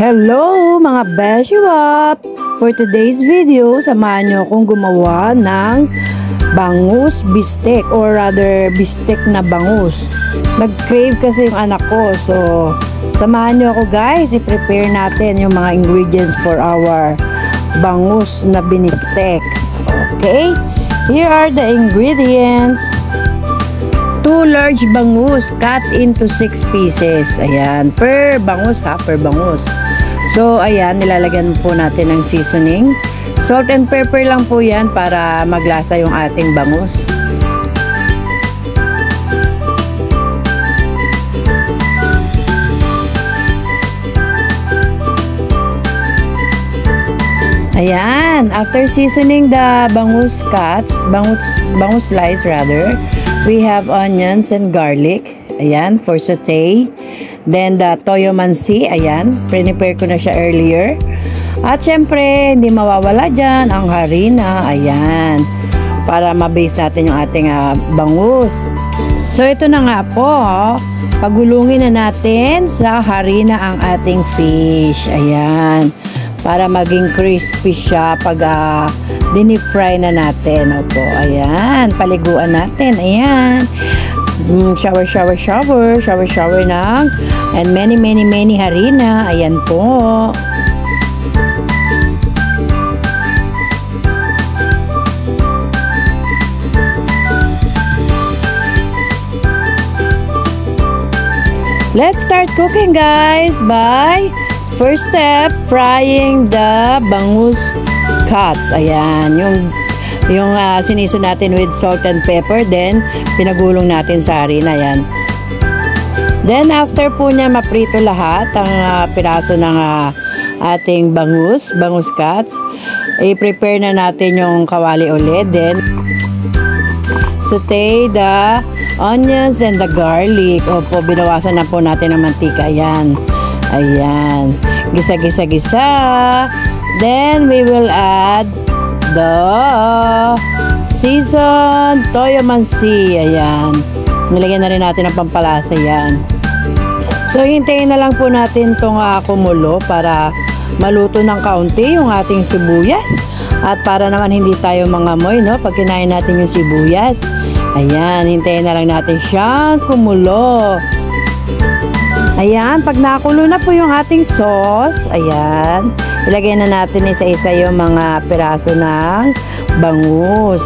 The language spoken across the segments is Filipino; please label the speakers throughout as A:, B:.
A: Hello mga Beshiwap! For today's video, samahan nyo akong gumawa ng bangus bistek or rather bistek na bangus. Nag-crave kasi yung anak ko, so samahan nyo ako guys, i-prepare natin yung mga ingredients for our bangus na binistek. Okay? Here are the ingredients. 2 large bangus cut into 6 pieces. Ayan, per bangus ha, per bangus. So, ayan, nilalagyan po natin ng seasoning. Salt and pepper lang po yan para maglasa yung ating bangus. Ayan, after seasoning the bangus cuts, bangus slice rather, we have onions and garlic. Ayan, for saute. Then the toyo mansi, ayan, prepare ko na siya earlier. At syempre, hindi mawawala dyan ang harina, ayan, para ma-base natin yung ating bangus. So ito na nga po, pagulungin na natin sa harina ang ating fish, ayan, para maging crispy siya pag dinifry na natin. Opo, ayan, paliguan natin, ayan. Shower ng and many harina. Ayan po. Let's start cooking guys by first step, frying the bangus cuts. Ayan, yung siniso natin with salt and pepper, then pinagulong natin sa harina, yan. Then after po niya maprito lahat ang piraso ng ating bangus cuts, i-prepare na natin yung kawali ulit, then saute the onions and the garlic. Opo, binawasan na po natin ng mantika, yan. Ayan, gisa, then we will add the seasoned toyo mansi. Ayan, nilagyan na rin natin ang pampalasa, yan. So hintayin na lang po natin itong kumulo para maluto ng kaunti yung ating sibuyas, at para naman hindi tayo mangamoy, no, pag kinain natin yung sibuyas. Ayan, hintayin na lang natin siyang kumulo. Ayan, pag nakulo na po yung ating sauce, ayan, ilagay na natin isa-isa yung mga piraso ng bangus.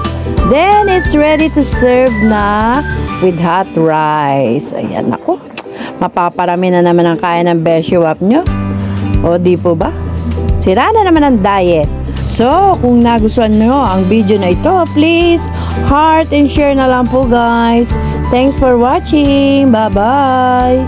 A: Then, it's ready to serve na with hot rice. Ayan, ako, mapaparami na naman ang kain ng Beshiwap nyo. O, di po ba? Sira na naman ang diet. So, kung nagustuhan nyo ang video na ito, please, heart and share na lang po guys. Thanks for watching. Bye-bye.